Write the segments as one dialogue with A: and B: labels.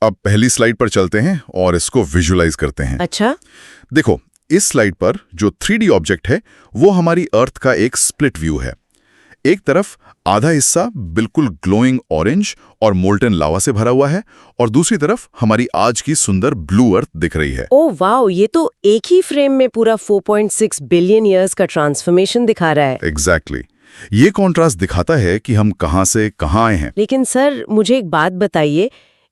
A: अब पहली स्लाइड पर चलते हैं और इसको विजुलाइज करते हैं।
B: अच्छा।
A: देखो, इस स्लाइड पर जो 3D ऑब्जेक्ट है वो हमारी अर्थ का एक स्प्लिट व्यू है। एक तरफ आधा हिस्सा बिल्कुल ग्लोइंग ऑरेंज और मोल्टन लावा से भरा हुआ है और दूसरी तरफ हमारी आज की सुंदर ब्लू अर्थ दिख रही है।
B: ओह वाओ, ये तो एक ही फ्रेम में पूरा 4.6 बिलियन ईयर्स का ट्रांसफॉर्मेशन दिखा रहा है।
A: एग्जैक्टली ये कॉन्ट्रास्ट दिखाता है कि हम कहां से कहां आए हैं।
B: लेकिन सर, मुझे एक बात बताइए,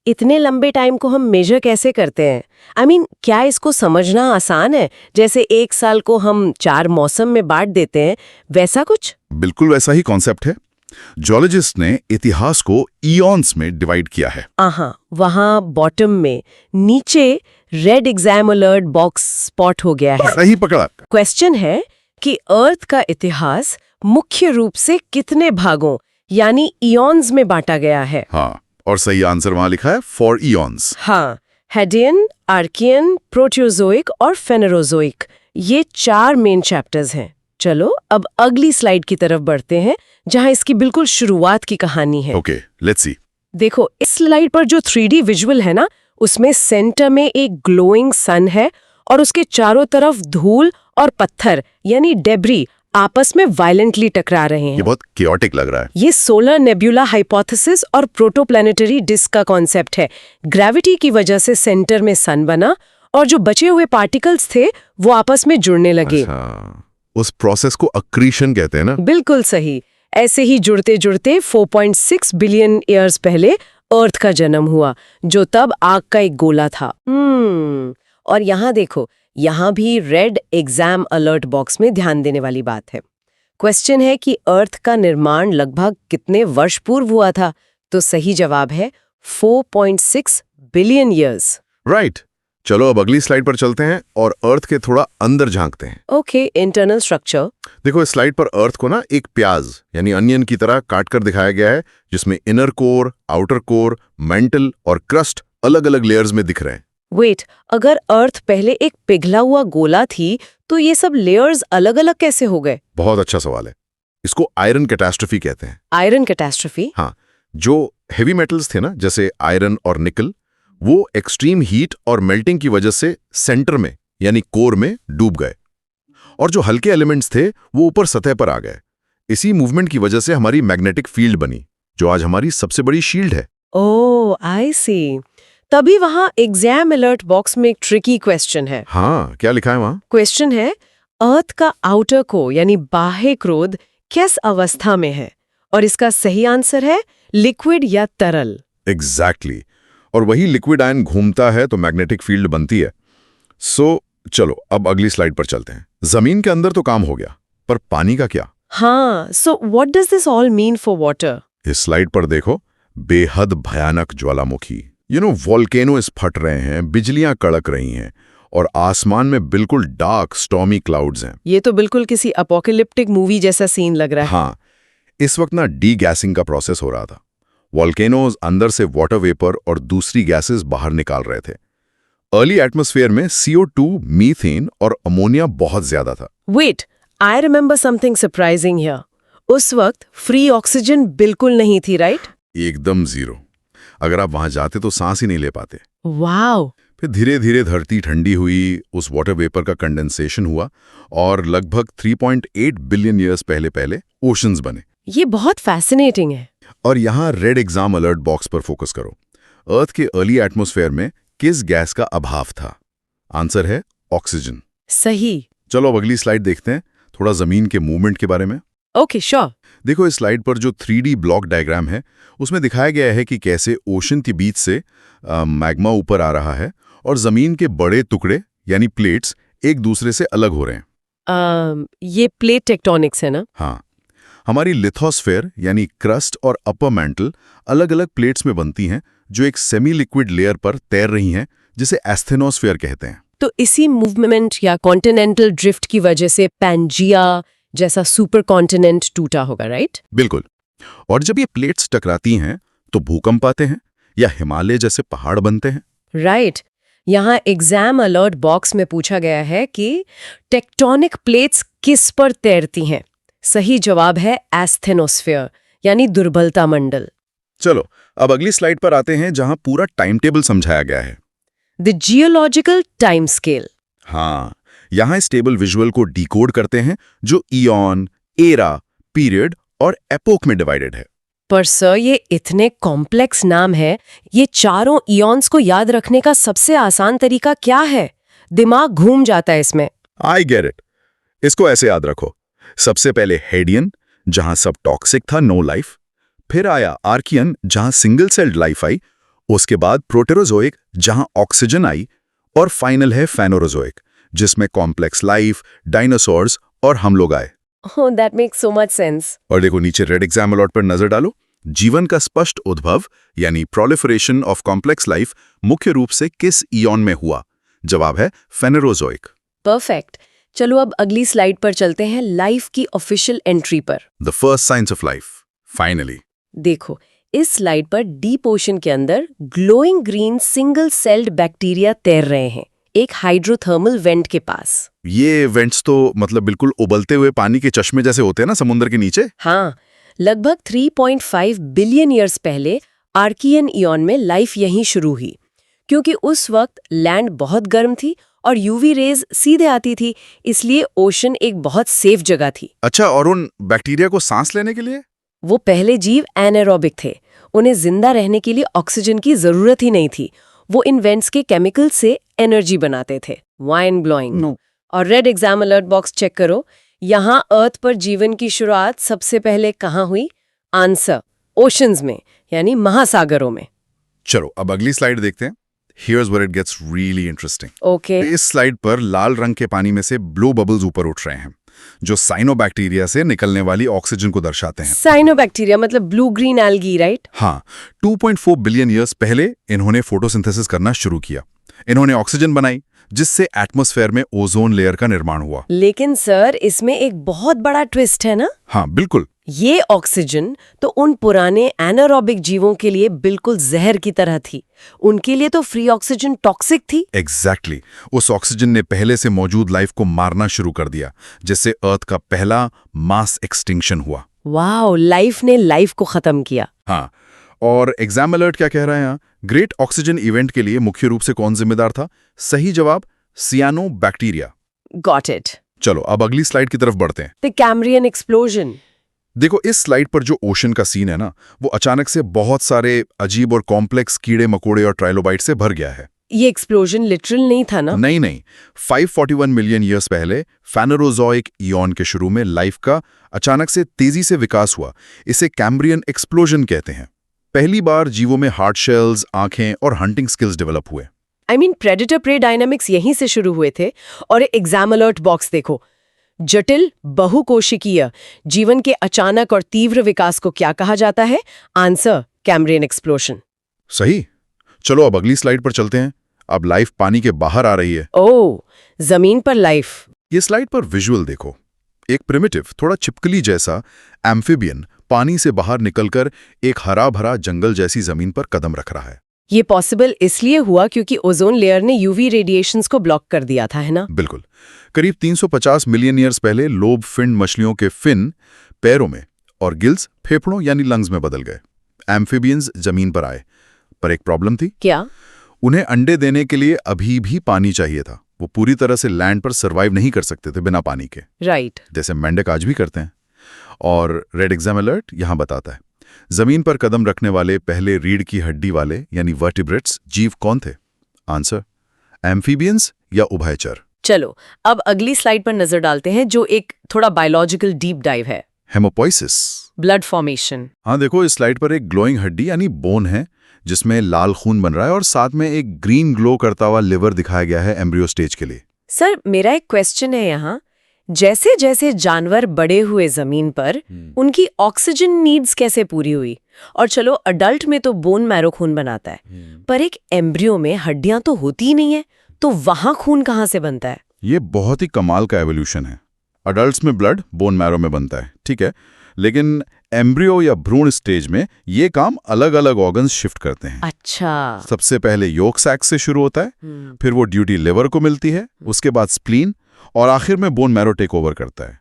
B: इतने लंबे टाइम को हम मेजर कैसे करते हैं? I mean, क्या इसको समझना आसान है? जैसे एक साल को हम 4 मौसम में बांट देते हैं, वैसा कुछ?
A: बिल्कुल वैसा ही कॉन्सेप्ट है। जियोलॉजिस्ट ने इतिहास को ईयॉन्स में डिवाइड किया है।
B: वहाँ बॉटम में नीचे red exam alert box spot हो गया है।
A: सही पकड़ा।
B: क्वेश्चन है कि अर्थ का इतिहास मुख्य रूप से कितने भागों यानी इयॉन्स में बांटा गया है?
A: हाँ, और सही आंसर वहां लिखा है 4 इयॉन्स।
B: हाँ, हेडियन, आर्कियन, प्रोटियोजोइक और फेनेरोजोइक, ये 4 मेन चैप्टर्स हैं। चलो अब अगली स्लाइड की तरफ बढ़ते हैं, जहां इसकी बिल्कुल शुरुआत की कहानी है।
A: Okay, let's see.
B: देखो, इस स्लाइड पर जो 3D विजुअल है ना, उसमें सेंटर में एक ग्लोइंग सन है और उसके चारों तरफ धूल और पत्थर यानी डेब्री आपस में वायलेंटली टकरा रहे हैं।
A: ये बहुत केओटिक लग रहा है।
B: ये सोलर नेब्यूला हाइपोथेसिस और प्रोटोप्लैनेटरी डिस्क का कॉन्सेप्ट है। ग्रेविटी की वजह से सेंटर में सन बना और जो बचे हुए पार्टिकल्स थे वो आपस में जुड़ने लगे।
A: अच्छा, उस प्रोसेस को अक्रीशन कहते हैं ना?
B: बिल्कुल सही। ऐसे ही जुड़ते जुड़ते 4.6 बिलियन ईयर्स पहले अर्थ का जन्म हुआ, जो तब आग का एक गोला था। और यहाँ देखो, यहाँ भी रेड एग्जाम अलर्ट बॉक्स में ध्यान देने वाली बात है। क्वेश्चन है कि अर्थ का निर्माण लगभग कितने वर्ष पूर्व हुआ था? तो सही जवाब है 4.6 बिलियन ईयर्स।
A: राइट। चलो अब अगली स्लाइड पर चलते हैं और अर्थ के थोड़ा अंदर झांकते हैं।
B: Okay, internal structure.
A: देखो, इस स्लाइड पर अर्थ को ना एक प्याज यानी अनियन की तरह काट कर दिखाया गया है, जिसमें inner core, outer core, mental और क्रस्ट अलग अलग लेयर्स में दिख रहे हैं।
B: वेट, अगर अर्थ पहले एक पिघला हुआ गोला थी तो ये सब लेयर्स अलग अलग कैसे हो गए?
A: बहुत अच्छा सवाल है। इसको आयरन कैटास्ट्रोफी कहते हैं।
B: Iron catastrophe?
A: हाँ, जो हेवी मेटल्स थे ना, जैसे आयरन और निकल, वो एक्सट्रीम हीट और मेल्टिंग की वजह से सेंटर में यानी कोर में डूब गए और जो हल्के एलिमेंट्स थे वो ऊपर सतह पर आ गए। इसी मूवमेंट की वजह से हमारी मैग्नेटिक फील्ड बनी, जो आज हमारी सबसे बड़ी शील्ड है।
B: ओह, आई सी। तभी वहां एग्जाम अलर्ट बॉक्स में एक ट्रिकी क्वेश्चन है।
A: हाँ, क्या लिखा है वहां?
B: क्वेश्चन है, अर्थ का आउटर कोर यानी बाह्य क्रोध किस अवस्था में है? और इसका सही आंसर है लिक्विड या तरल।
A: एग्जैक्टली। और वही लिक्विड आयन घूमता है तो मैग्नेटिक फील्ड बनती है। चलो अब अगली स्लाइड पर चलते हैं। जमीन के अंदर तो काम हो गया, पर पानी का क्या?
B: हाँ, so what does this all mean for water?
A: इस स्लाइड पर देखो, बेहद भयानक ज्वालामुखी वॉल्केनोस फट रहे हैं, बिजलियां कड़क रही हैं और आसमान में बिल्कुल डार्क स्टॉर्मी क्लाउड्स हैं।
B: ये तो बिल्कुल किसी अपोकैलिप्टिक मूवी जैसा सीन लग रहा है।
A: हाँ, इस वक्त ना डी गैसिंग का प्रोसेस हो रहा था। वॉल्केनोज अंदर से वाटर वेपर और दूसरी गैसेस बाहर निकाल रहे थे। अर्ली एटमॉस्फेयर में CO2, मीथेन और अमोनिया बहुत ज्यादा था।
B: Wait, I remember something surprising here. उस वक्त फ्री ऑक्सीजन बिल्कुल नहीं थी, राइट?
A: एकदम जीरो। अगर आप वहां जाते तो सांस ही नहीं ले पाते।
B: वाओ।
A: फिर धीरे धीरे धरती ठंडी हुई, उस वाटर वेपर का कंडेंसेशन हुआ और लगभग 3.8 बिलियन ईयर्स पहले ओशंस बने।
B: ये बहुत फैसिनेटिंग है।
A: और यहाँ रेड एग्जाम अलर्ट बॉक्स पर फोकस करो। अर्थ के अर्ली एटमॉस्फेयर में किस गैस का अभाव था? आंसर है ऑक्सीजन।
B: सही।
A: चलो अब अगली स्लाइड देखते हैं, थोड़ा जमीन के मूवमेंट के बारे में।
B: Okay, sure.
A: देखो, इस स्लाइड पर जो 3D ब्लॉक डायग्राम है उसमें दिखाया गया है कि कैसे ओशन के बीच से मैग्मा ऊपर आ रहा है और जमीन के बड़े टुकड़े यानी प्लेट्स एक दूसरे से अलग हो रहे हैं।
B: ये प्लेट टेक्टोनिक्स है ना?
A: हाँ, हमारी लिथोस्फेयर यानी क्रस्ट और अपर मैंटल अलग अलग प्लेट्स में बनती हैं जो एक सेमी लिक्विड लेयर पर तैर रही हैं, जिसे एस्थेनोस्फेयर कहते हैं।
B: तो इसी मूवमेंट या कॉन्टिनेंटल ड्रिफ्ट की वजह से पैंजिया जैसा सुपर कॉन्टिनेंट टूटा होगा, राइट?
A: बिल्कुल। और जब ये प्लेट्स टकराती हैं तो भूकंप आते हैं या हिमालय जैसे पहाड़ बनते हैं।
B: राइट। यहाँ एग्जाम अलर्ट बॉक्स में पूछा गया है कि टेक्टोनिक प्लेट्स किस पर तैरती हैं? सही जवाब है एस्थेनोस्फेयर यानी दुर्बलता मंडल।
A: चलो अब अगली स्लाइड पर आते हैं जहां पूरा टाइम टेबल समझाया गया है।
B: The geological time scale.
A: हाँ, यहाँ इस टेबल विजुअल को डिकोड करते हैं जो इयॉन, एरा, पीरियड और एपोक में डिवाइडेड है।
B: पर सर ये इतने कॉम्प्लेक्स नाम है, ये चारों इयॉन्स को याद रखने का सबसे आसान तरीका क्या है? दिमाग घूम जाता है इसमें।
A: I get it. इसको ऐसे याद रखो, सबसे पहले हेडियन जहां सब टॉक्सिक था, नो लाइफ। फिर आया आर्कियन जहां सिंगल सेल्ड लाइफ आई। उसके बाद प्रोटेरोजोइक जहां ऑक्सीजन आई। और फाइनल है फेनोरोजोइक जिसमें कॉम्प्लेक्स लाइफ, डायनासोर्स और हम लोग आए।
B: Oh, that makes so much sense.
A: और देखो नीचे रेड एग्जाम अलॉट पर नजर डालो। जीवन का स्पष्ट उद्भव यानी प्रोलिफरेशन ऑफ कॉम्प्लेक्स लाइफ मुख्य रूप से किस इयॉन में हुआ? जवाब है फेनेरोजोइक।
B: परफेक्ट। चलो अब अगली स्लाइड पर चलते हैं, लाइफ की ऑफिशियल एंट्री पर।
A: The first science of life, finally.
B: देखो इस स्लाइड पर डीप ओशन के अंदर glowing green single celled bacteria तैर रहे हैं एक हाइड्रोथर्मल वेंट के पास।
A: ये वेंट्स तो मतलब बिल्कुल उबलते हुए पानी के चश्मे जैसे होते हैं ना समुद्र के नीचे।
B: हाँ, लगभग 3.5 बिलियन ईयर्स पहले आर्कियन इयॉन में लाइफ यहीं शुरू हुई, क्योंकि उस वक्त लैंड बहुत गर्म थी और यूवी रेज सीधे आती थी, इसलिए ओशन एक बहुत सेफ जगह थी।
A: अच्छा, और उन बैक्टीरिया को सांस लेने के लिए?
B: वो पहले जीव एनारोबिक थे, उन्हें जिंदा रहने के लिए ऑक्सीजन की जरूरत ही नहीं थी। वो इन वेंट्स के केमिकल से एनर्जी बनाते थे। वाइन ब्लोइंग। और red exam alert box check करो, यहाँ अर्थ पर जीवन की शुरुआत सबसे पहले कहाँ हुई? आंसर ओशंस में, यानी महासागरों में।
A: चलो अब अगली स्लाइड देखते हैं। Here's where it gets really interesting.
B: Okay.
A: इस स्लाइड पर लाल रंग के पानी में से ब्लू बबल्स ऊपर उठ रहे हैं, जो साइनोबैक्टीरिया से निकलने वाली ऑक्सीजन को दर्शाते हैं।
B: साइनोबैक्टीरिया मतलब ब्लू ग्रीन एल्गी, राइट?
A: हाँ, 2.4 बिलियन ईयर्स पहले इन्होंने फोटोसिंथेसिस करना शुरू किया। इन्होंने ऑक्सीजन बनाई, जिससे एटमॉस्फेयर में ओजोन लेयर का निर्माण हुआ।
B: लेकिन सर इसमें एक बहुत बड़ा ट्विस्ट है ना?
A: हाँ बिल्कुल।
B: ये ऑक्सीजन तो उन पुराने एनारोबिक जीवों के लिए बिल्कुल जहर की तरह थी। उनके लिए तो फ्री ऑक्सीजन टॉक्सिक थी।
A: एग्जैक्टली। उस ऑक्सीजन ने पहले से मौजूद लाइफ को मारना शुरू कर दिया, जिससे अर्थ का पहला मास एक्सटिंक्शन हुआ।
B: वाओ, लाइफ ने लाइफ को खत्म किया।
A: हाँ, और एग्जाम अलर्ट क्या कह रहा है यहाँ? ग्रेट ऑक्सीजन इवेंट के लिए मुख्य रूप से कौन जिम्मेदार था? सही जवाब सियानोबैक्टीरिया।
B: Got it.
A: चलो अब अगली स्लाइड की तरफ बढ़ते हैं।
B: The Cambrian explosion.
A: देखो इस स्लाइड पर जो ओशन का सीन है ना, वो अचानक से बहुत सारे अजीब और कॉम्प्लेक्स कीड़े मकोड़े और ट्राइलोबाइट से भर गया है।
B: ये एक्सप्लोजन लिटरल नहीं था ना?
A: नहीं, 541 मिलियन ईयर्स पहले फेनेरोजोइक इयॉन के शुरू में लाइफ का अचानक से तेजी से विकास हुआ। इसे कैम्ब्रियन एक्सप्लोजन कहते हैं। पहली बार जीवों में हार्ड शेल्स, आंखें और हंटिंग स्किल्स डेवलप हुए।
B: प्रेडेटर प्रे डायनामिक्स यहीं से शुरू हुए थे। और एग्जाम अलर्ट बॉक्स देखो, जटिल बहुकोशिकीय जीवन के अचानक और तीव्र विकास को क्या कहा जाता है? Answer Cambrian explosion.
A: सही। चलो अब अगली स्लाइड पर चलते हैं। अब लाइफ पानी के बाहर आ रही है।
B: ओह, जमीन पर लाइफ।
A: ये स्लाइड पर विजुअल देखो। एक प्रिमिटिव, थोड़ा छिपकली जैसा एम्फिबियन पानी से बाहर निकलकर एक हरा भरा जंगल जैसी जमीन पर कदम रख रहा है।
B: ये पॉसिबल इसलिए हुआ क्योंकि ओजोन लेयर ने यूवी रेडिएशंस को ब्लॉक कर दिया था, है ना?
A: बिल्कुल। करीब 350 मिलियन ईयर्स पहले लोब फिन मछलियों के फिन पैरों में और गिल्स फेफड़ों यानी लंग्स में बदल गए। एम्फिबियंस जमीन पर आए, पर एक प्रॉब्लम थी।
B: क्या?
A: उन्हें अंडे देने के लिए अभी भी पानी चाहिए था। वो पूरी तरह से लैंड पर सर्वाइव नहीं कर सकते थे बिना पानी के।
B: राइट।
A: जैसे मेंढक आज भी करते हैं। और रेड एग्जाम अलर्ट यहां बताता है, जमीन पर कदम रखने वाले पहले रीढ़ की हड्डी वाले यानी वर्टिब्रेट्स जीव कौन थे? आंसर एम्फिबियंस या उभयचर।
B: चलो अब अगली स्लाइड पर नजर डालते हैं, जो एक थोड़ा बायोलॉजिकल डीप डाइव है।
A: हेमोपोइसिस,
B: ब्लड फॉर्मेशन।
A: हाँ देखो इस स्लाइड पर एक ग्लोइंग हड्डी यानी बोन है, जिसमें लाल खून बन रहा है और साथ में एक ग्रीन ग्लो करता हुआ लिवर दिखाया गया है एम्ब्रियो स्टेज के लिए।
B: सर मेरा एक क्वेश्चन है यहाँ, जैसे जैसे जानवर बड़े हुए जमीन पर, उनकी ऑक्सीजन नीड्स कैसे पूरी हुई? और चलो अडल्ट में तो बोन मैरो खून बनाता है, पर एक एम्ब्रियो में हड्डियां तो होती ही नहीं है, तो वहां खून कहाँ से बनता है?
A: ये बहुत ही कमाल का एवोल्यूशन है। अडल्ट्स में ब्लड बोन मैरो में बनता है, ठीक है, लेकिन एम्ब्रियो या भ्रूण स्टेज में ये काम अलग अलग ऑर्गन्स शिफ्ट करते हैं।
B: अच्छा।
A: सबसे पहले योक सैक से शुरू होता है, फिर वो ड्यूटी लिवर को मिलती है, उसके बाद स्प्लीन और आखिर में बोन मैरो टेक ओवर करता है।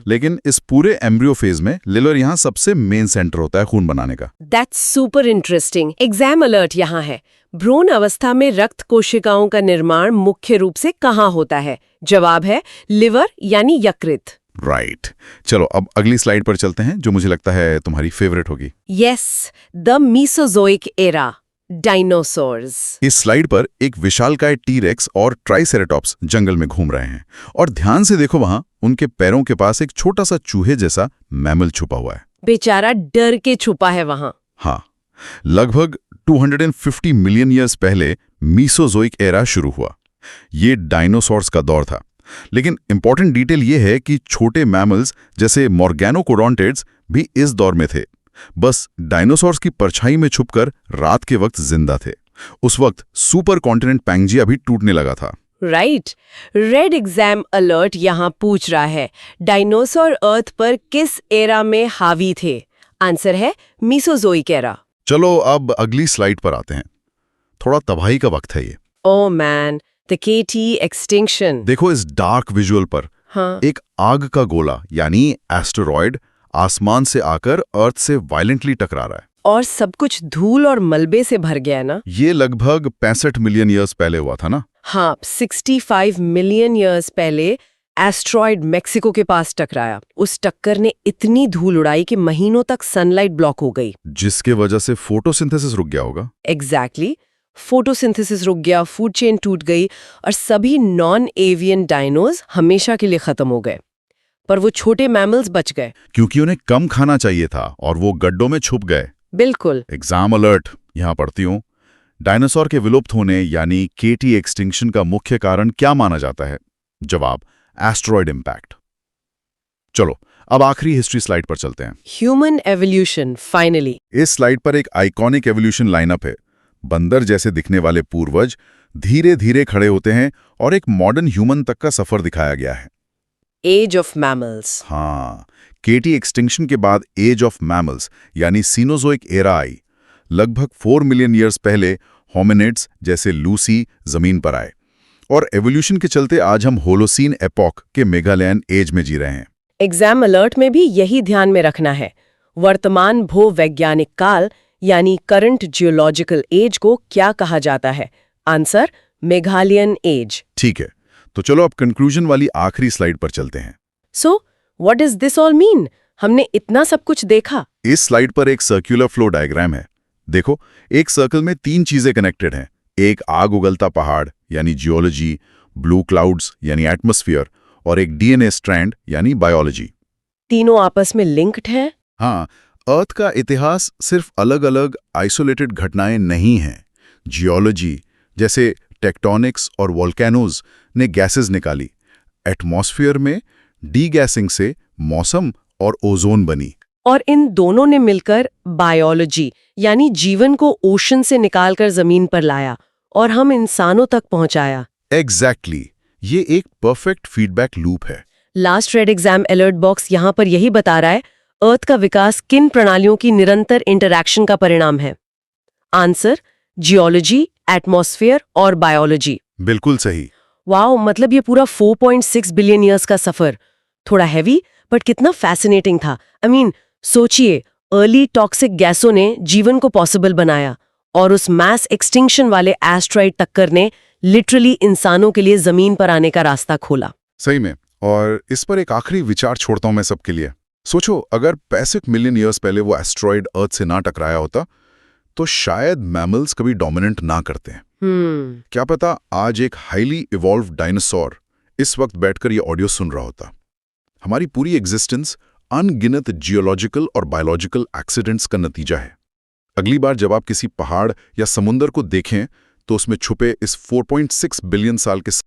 C: लेकिन इस पूरे एम्ब्रियो फेज में लिवर यहाँ सबसे मेन सेंटर होता है खून बनाने का।
B: That's super interesting. Exam alert यहाँ है। भ्रूण अवस्था में रक्त कोशिकाओं का निर्माण मुख्य रूप से कहाँ होता है? जवाब है लिवर यानी यकृत।
C: राइट। चलो अब अगली स्लाइड पर चलते हैं, जो मुझे लगता है तुम्हारी फेवरेट होगी।
B: Yes, the Mesozoic era, dinosaurs.
C: इस स्लाइड पर एक विशालकाय टी-रेक्स और ट्राइसेरेटॉप्स जंगल में घूम रहे हैं, और ध्यान से देखो वहां उनके पैरों के पास एक छोटा सा चूहे जैसा मैमल छुपा हुआ है।
B: बेचारा डर के छुपा है वहां।
C: हाँ, लगभग 250 मिलियन ईयर्स पहले मीसोजोइक एरा शुरू हुआ। ये डायनासोर्स का दौर था। लेकिन इंपॉर्टेंट डिटेल ये है कि छोटे मैमल्स जैसे मॉर्गेनोकोडोंटिड्स भी इस दौर में थे, बस डायनासोर्स की परछाई में छुपकर रात के वक्त जिंदा थे। उस वक्त सुपर कॉन्टिनेंट पैंजिया भी टूटने लगा था।
B: राइट। रेड एग्जाम अलर्ट यहाँ पूछ रहा है, डायनासोर अर्थ पर किस एरा में हावी थे? आंसर है मीसोजोइक एरा।
C: चलो अब अगली स्लाइड पर आते हैं। थोड़ा तबाही का वक्त है ये।
B: Oh man, the KT extinction.
C: देखो इस डार्क विजुअल पर
B: हाँ,
C: एक आग का गोला यानी एस्टेरॉयड आसमान से आकर अर्थ से वायलेंटली टकरा रहा है।
B: और सब कुछ धूल और मलबे से भर गया है ना?
C: ये लगभग 65 मिलियन ईयर्स पहले हुआ था ना?
B: हाँ, 65 मिलियन ईयर्स पहले एस्ट्रॉयड मेक्सिको के पास टकराया। उस टक्कर ने इतनी धूल उड़ाई कि महीनों तक सनलाइट ब्लॉक हो गई।
C: जिसके वजह से फोटोसिंथेसिस रुक गया होगा।
B: एग्जैक्टली, फोटोसिंथेसिस रुक गया, फूड चेन टूट गई और सभी नॉन एवियन डायनोज हमेशा के लिए खत्म हो गए। पर वो छोटे मैमल्स बच गए।
C: क्योंकि उन्हें कम खाना चाहिए था और वो गड्ढों में छुप गए।
B: बिल्कुल।
C: एग्जाम अलर्ट, यहां पढ़ती हूं। डायनासोर के विलुप्त होने यानी KT एक्सटिंक्शन का मुख्य कारण क्या माना जाता है? जवाब, एस्टेरॉयड इंपैक्ट। चलो अब आखिरी हिस्ट्री स्लाइड पर चलते हैं।
B: Human evolution finally.
C: इस स्लाइड पर एक आइकॉनिक एवोल्यूशन लाइनअप है। बंदर जैसे दिखने वाले पूर्वज धीरे धीरे खड़े होते हैं और एक मॉडर्न ह्यूमन तक का सफर दिखाया गया है।
B: Age of mammals.
C: हाँ, KT एक्सटिंक्शन के बाद एज ऑफ मैमल्स यानी सीनोजोइक एरा आई। लगभग 4 मिलियन ईयर्स पहले होमिनिड्स जैसे लूसी जमीन पर आए, और एवोल्यूशन के चलते आज हम होलोसीन एपॉक के मेगालयन एज में जी रहे हैं।
B: एग्जाम अलर्ट में भी यही ध्यान में रखना है। वर्तमान भूवैज्ञानिक काल यानी करंट जियोलॉजिकल एज को क्या कहा जाता है? Answer, Meghalayan age.
C: ठीक है, तो चलो अब कंक्लूजन वाली आखिरी स्लाइड पर चलते हैं।
B: So what does this all mean? हमने इतना सब कुछ देखा।
C: इस स्लाइड पर एक सर्कुलर फ्लो डायग्राम है। देखो, एक सर्कल में 3 चीजें कनेक्टेड हैं। एक आग उगलता पहाड़ यानी जियोलॉजी, ब्लू क्लाउड्स यानी एटमॉस्फेयर, और एक DNA स्ट्रैंड यानी बायोलॉजी।
B: तीनों आपस में लिंक्ड हैं।
C: हाँ, अर्थ का इतिहास सिर्फ अलग अलग आइसोलेटेड घटनाएं नहीं हैं। जियोलॉजी जैसे टेक्टोनिक्स और वोल्केनोज ने गैसेस निकाली। एटमॉस्फेयर में डीगैसिंग से मौसम और ओजोन बनी।
B: और इन दोनों ने मिलकर बायोलॉजी यानी जीवन को ओशन से निकालकर जमीन पर लाया और हम इंसानों तक पहुंचाया।
C: एग्जैक्टली, ये एक परफेक्ट फीडबैक लूप है।
B: Last red exam alert box यहाँ पर यही बता रहा है, अर्थ का विकास किन प्रणालियों की निरंतर इंटरैक्शन का परिणाम है? आंसर, जियोलॉजी, एटमॉस्फेयर और बायोलॉजी।
C: बिल्कुल सही।
B: वाओ, मतलब ये पूरा 4.6 बिलियन ईयर्स का सफर। थोड़ा हैवी बट कितना फैसिनेटिंग था। सोचिए, अर्ली टॉक्सिक गैसों ने जीवन को पॉसिबल बनाया और उस मैस एक्सटिंक्शन वाले एस्ट्रॉइड टक्कर ने लिटरली इंसानों के लिए जमीन पर आने का रास्ता खोला।
C: सही में। और इस पर एक आखिरी विचार छोड़ता हूं मैं सबके लिए। सोचो, अगर 65 मिलियन ईयर्स पहले वो एस्ट्रॉइड अर्थ से ना टकराया होता तो शायद मैमल्स कभी डोमिनेंट ना करते हैं। क्या पता आज एक हाईली इवॉल्व डायनासोर इस वक्त बैठकर ये ऑडियो सुन रहा होता। हमारी पूरी एग्जिस्टेंस अनगिनत जियोलॉजिकल और बायोलॉजिकल एक्सीडेंट्स का नतीजा है। अगली बार जब आप किसी पहाड़ या समुंदर को देखें तो उसमें छुपे इस 4.6 बिलियन साल के